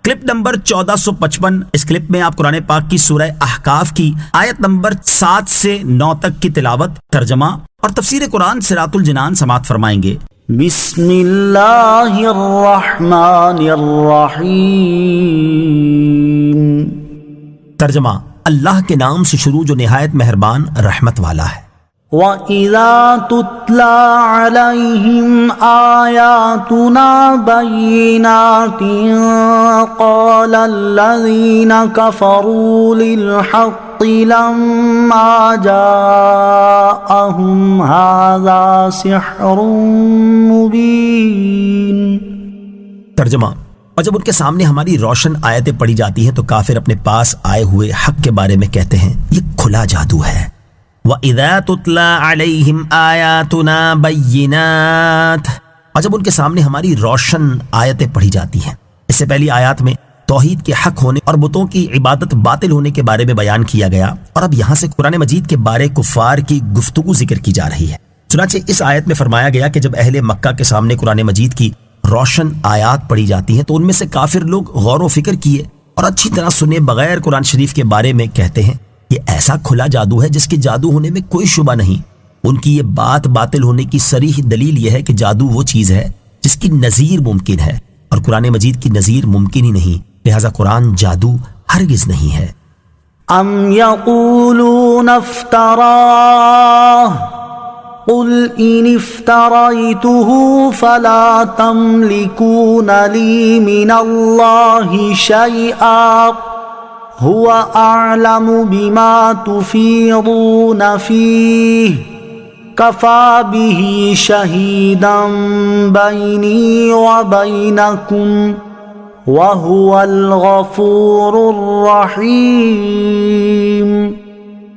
Clip number 1455۔ اس clip میں آپ قرآن پاک کی سورہ احقاف کی آیت نمبر 7 سے 9 تک کی تلاوت، ترجمہ اور تفسیر قرآن صراط الجنان سماعت فرمائیں گے۔ بسم اللہ الرحمن الرحیم۔ ترجمہ، اللہ کے نام سے شروع جو نہایت مہربان رحمت والا ہے۔ وَإِذَا تُتْلَى عَلَيْهِمْ آيَاتُنَا بَيِّنَاتٍ قَالَ الَّذِينَ كَفَرُوا لِلْحَقِّ لَمَّا جَاءَهُمْ هَذَا سِحْرٌ مُبِينٌ۔ ترجمہ، اور جب ان کے سامنے ہماری روشن آیتیں پڑھی جاتی ہیں تو کافر اپنے پاس آئے ہوئے حق کے بارے میں کہتے ہیں یہ کھلا جادو ہے۔ وَإِذَا تُتْلَى عَلَيْهِمْ آيَاتُنَا بَيِّنَاتٍ، اور جب ان کے سامنے ہماری روشن آیتیں پڑھی جاتی ہیں۔ اس سے پہلی آیات میں توحید کے حق ہونے اور بتوں کی عبادت باطل ہونے کے بارے میں بیان کیا گیا، اور اب یہاں سے قرآن مجید کے بارے کفار کی گفتگو ذکر کی جا رہی ہے۔ چنانچہ اس آیت میں فرمایا گیا کہ جب اہل مکہ کے سامنے قرآن مجید کی روشن آیات پڑھی جاتی ہیں تو ان میں سے کافر لوگ غور و فکر کیے اور اچھی طرح سنے بغیر قرآن شریف کے بارے میں کہتے ہیں یہ ایسا کھلا جادو ہے جس کے جادو ہونے میں کوئی شبہ نہیں۔ ان کی یہ بات باطل ہونے کی صریح دلیل یہ ہے کہ جادو وہ چیز ہے جس کی نظیر ممکن ہے، اور قرآن مجید کی نظیر ممکن ہی نہیں، لہذا قرآن جادو ہرگز نہیں ہے۔ ام یقولون افتراہ قل ان افتریته فلا تملکون لی من اللہ شیئا هو اعلم بما تفیضون فیہ کفا به شہیدا بینی وبینکم وَهُوَ الْغَفُورُ الرَّحِيمُ۔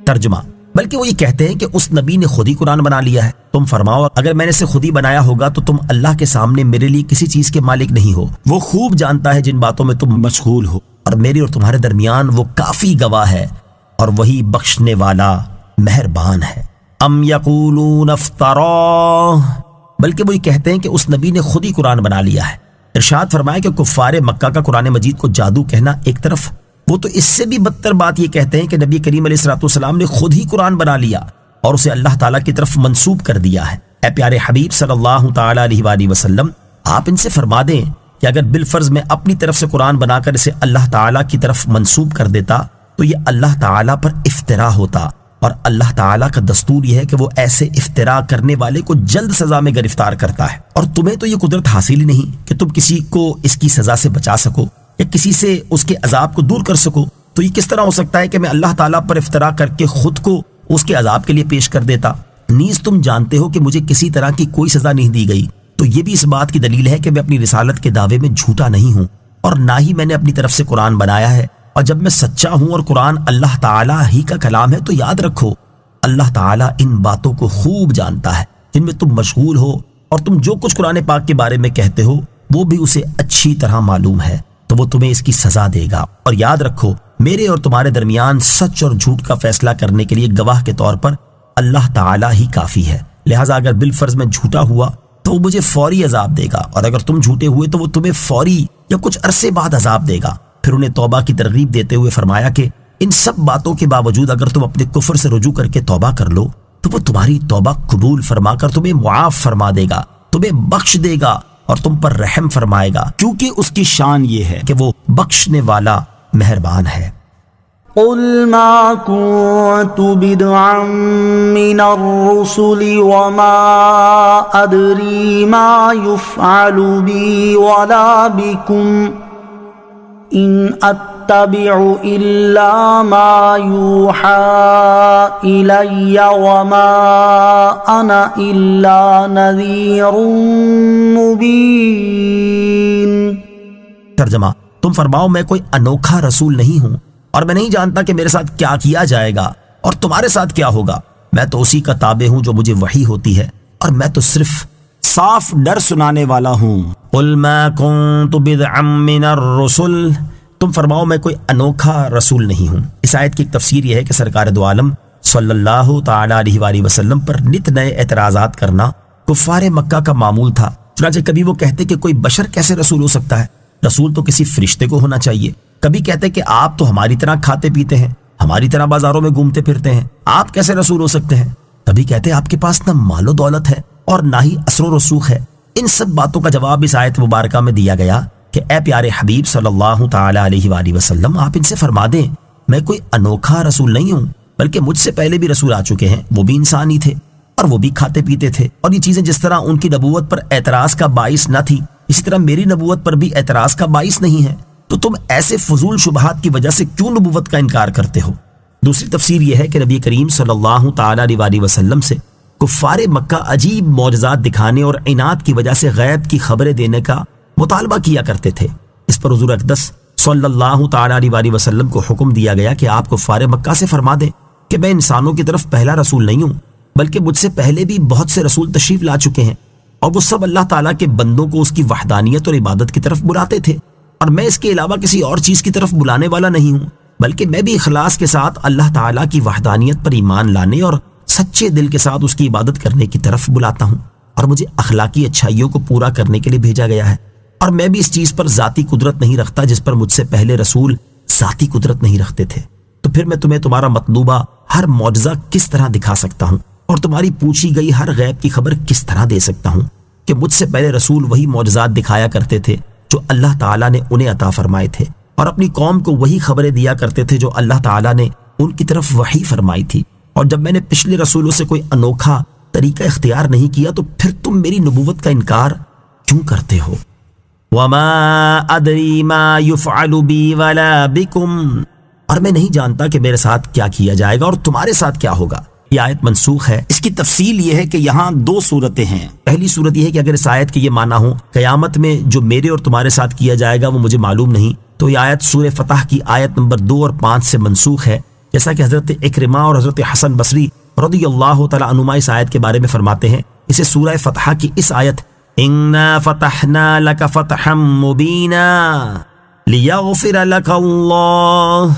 ترجمہ، بلکہ وہ یہ کہتے ہیں کہ اس نبی نے خود ہی قرآن بنا لیا ہے۔ تم فرماؤ اگر میں نے اسے خود ہی بنایا ہوگا تو تم اللہ کے سامنے میرے لیے کسی چیز کے مالک نہیں ہو۔ وہ خوب جانتا ہے جن باتوں میں تم مشغول ہو، اور میرے اور تمہارے درمیان وہ کافی گواہ ہے، اور وہی بخشنے والا مہربان ہے۔ ام یقولون افتراہ، بلکہ وہ یہ کہتے ہیں کہ اس نبی نے خود ہی قرآن بنا لیا ہے۔ ارشاد فرمایا کہ کفار مکہ کا قرآن مجید کو جادو کہنا ایک طرف، وہ تو اس سے بھی بدتر بات یہ کہتے ہیں کہ نبی کریم علیہ الصلوۃ والسلام نے خود ہی قرآن بنا لیا اور اسے اللہ تعالیٰ کی طرف منسوب کر دیا ہے۔ اے پیارے حبیب صلی اللہ تعالی علیہ وآلہ وسلم، آپ ان سے فرما دیں کہ اگر بالفرض میں اپنی طرف سے قرآن بنا کر اسے اللہ تعالیٰ کی طرف منسوب کر دیتا تو یہ اللہ تعالیٰ پر افترا ہوتا، اور اللہ تعالیٰ کا دستور یہ ہے کہ وہ ایسے افترا کرنے والے کو جلد سزا میں گرفتار کرتا ہے، اور تمہیں تو یہ قدرت حاصل ہی نہیں کہ تم کسی کو اس کی سزا سے بچا سکو یا کسی سے اس کے عذاب کو دور کر سکو۔ تو یہ کس طرح ہو سکتا ہے کہ میں اللہ تعالیٰ پر افترا کر کے خود کو اس کے عذاب کے لیے پیش کر دیتا؟ نیز تم جانتے ہو کہ مجھے کسی طرح کی کوئی سزا نہیں دی گئی، تو یہ بھی اس بات کی دلیل ہے کہ میں اپنی رسالت کے دعوے میں جھوٹا نہیں ہوں، اور نہ ہی میں نے اپنی طرف سے قرآن بنایا ہے۔ اور جب میں سچا ہوں اور قرآن اللہ تعالیٰ ہی کا کلام ہے تو یاد رکھو اللہ تعالیٰ ان باتوں کو خوب جانتا ہے جن میں تم مشغول ہو، اور تم جو کچھ قرآن پاک کے بارے میں کہتے ہو وہ بھی اسے اچھی طرح معلوم ہے، تو وہ تمہیں اس کی سزا دے گا۔ اور یاد رکھو میرے اور تمہارے درمیان سچ اور جھوٹ کا فیصلہ کرنے کے لیے گواہ کے طور پر اللہ تعالیٰ ہی کافی ہے، لہٰذا اگر بالفرض میں جھوٹا ہوا تو وہ مجھے فوری عذاب دے گا، اور اگر تم جھوٹے ہوئے تو وہ تمہیں فوری یا کچھ عرصے بعد عذاب دے گا۔ پھر انہیں توبہ کی ترغیب دیتے ہوئے فرمایا کہ ان سب باتوں کے باوجود اگر تم اپنے کفر سے رجوع کر کے توبہ کر لو تو وہ تمہاری توبہ قبول فرما کر تمہیں معاف فرما دے گا، تمہیں بخش دے گا اور تم پر رحم فرمائے گا، کیونکہ اس کی شان یہ ہے کہ وہ بخشنے والا مہربان ہے۔ قل ما كنت بدعا من الرسل وما ادري ما يفعل بي ولا بكم ان اتبع الا ما يوحى الي وما انا الا نذير مبين۔ ترجمہ، تم فرماؤ میں کوئی انوکھا رسول نہیں ہوں، اور میں نہیں جانتا کہ میرے ساتھ کیا کیا جائے گا اور تمہارے ساتھ کیا ہوگا، میں تو اسی کا تابع ہوں جو مجھے وحی ہوتی ہے، اور میں تو صرف صاف ڈر سنانے والا ہوں۔ قل ما كنت بدعا من الرسل، تم فرماؤ میں کوئی انوکھا رسول نہیں ہوں۔ اس آیت کی ایک تفسیر یہ ہے کہ سرکار دو عالم صلی اللہ تعالی علیہ وآلہ وسلم پر نت نئے اعتراضات کرنا کفار مکہ کا معمول تھا، چنانچہ کبھی وہ کہتے کہ کوئی بشر کیسے رسول ہو سکتا ہے، رسول تو کسی فرشتے کو ہونا چاہیے۔ کبھی کہتے کہ آپ تو ہماری طرح کھاتے پیتے ہیں، ہماری طرح بازاروں میں گھومتے پھرتے ہیں، آپ کیسے رسول ہو سکتے ہیں؟ کبھی کہتے آپ کے پاس نہ مال و دولت ہے اور نہ ہی اثر و رسوخ ہے۔ ان سب باتوں کا جواب اس آیت مبارکہ میں دیا گیا کہ اے پیارے حبیب صلی اللہ تعالی علیہ وآلہ وسلم، آپ ان سے فرما دیں میں کوئی انوکھا رسول نہیں ہوں، بلکہ مجھ سے پہلے بھی رسول آ چکے ہیں، وہ بھی انسان ہی تھے اور وہ بھی کھاتے پیتے تھے، اور یہ چیزیں جس طرح ان کی نبوت پر اعتراض کا باعث نہ تھی، اسی طرح میری نبوت پر بھی اعتراض کا باعث نہیں ہے، تو تم ایسے فضول شبہات کی وجہ سے کیوں نبوت کا انکار کرتے ہو؟ دوسری تفسیر یہ ہے کہ نبی کریم صلی اللہ تعالی علیہ وآلہ وسلم سے کفار مکہ عجیب معجزات دکھانے اور عناد کی وجہ سے غیب کی خبریں دینے کا مطالبہ کیا کرتے تھے۔ اس پر حضور اقدس صلی اللہ تعالی علیہ وآلہ وسلم کو حکم دیا گیا کہ آپ کفار مکہ سے فرما دیں کہ میں انسانوں کی طرف پہلا رسول نہیں ہوں، بلکہ مجھ سے پہلے بھی بہت سے رسول تشریف لا چکے ہیں، اور وہ سب اللہ تعالیٰ کے بندوں کو اس کی وحدانیت اور عبادت کی طرف بلاتے تھے، اور میں اس کے علاوہ کسی اور چیز کی طرف بلانے والا نہیں ہوں، بلکہ میں بھی اخلاص کے ساتھ اللہ تعالیٰ کی وحدانیت پر ایمان لانے اور سچے دل کے ساتھ اس کی عبادت کرنے کی طرف بلاتا ہوں، اور مجھے اخلاقی اچھائیوں کو پورا کرنے کے لیے بھیجا گیا ہے، اور میں بھی اس چیز پر ذاتی قدرت نہیں رکھتا جس پر مجھ سے پہلے رسول ذاتی قدرت نہیں رکھتے تھے۔ تو پھر میں تمہیں تمہارا مطلوبہ ہر معجزہ کس طرح دکھا سکتا ہوں، اور تمہاری پوچھی گئی ہر غیب کی خبر کس طرح دے سکتا ہوں کہ مجھ سے پہلے رسول وہی معجزات دکھایا کرتے تھے جو اللہ تعالیٰ نے انہیں عطا فرمائے تھے، اور اپنی قوم کو وہی خبریں دیا کرتے تھے جو اللہ تعالیٰ نے ان کی طرف وحی فرمائی تھی، اور جب میں نے پچھلے رسولوں سے کوئی انوکھا طریقہ اختیار نہیں کیا تو پھر تم میری نبوت کا انکار کیوں کرتے ہو؟ وَمَا أَدْرِي مَا يُفْعَلُ بِي وَلَا بِكُمْ، اور میں نہیں جانتا کہ میرے ساتھ کیا کیا جائے گا اور تمہارے ساتھ کیا ہوگا۔ یہ آیت منسوخ ہے۔ اس کی تفصیل یہ ہے کہ یہاں دو صورتیں ہیں۔ پہلی صورت یہ ہے کہ اگر اس آیت کے یہ معنی ہو قیامت میں جو میرے اور تمہارے ساتھ کیا جائے گا وہ مجھے معلوم نہیں، تو یہ آیت سورہ فتح کی آیت نمبر 2 اور 5 سے منسوخ ہے، جیسا کہ حضرت اکرمہ اور حضرت حسن بصری رضی اللہ تعالی عنہما اس آیت کے بارے میں فرماتے ہیں۔ اسے سورہ فتح کی اس آیت اِنَّا فَتَحْنَا لَكَ فَتْحًا مُبِينًا لِيَغْفِرَ لَكَ اللَّهُ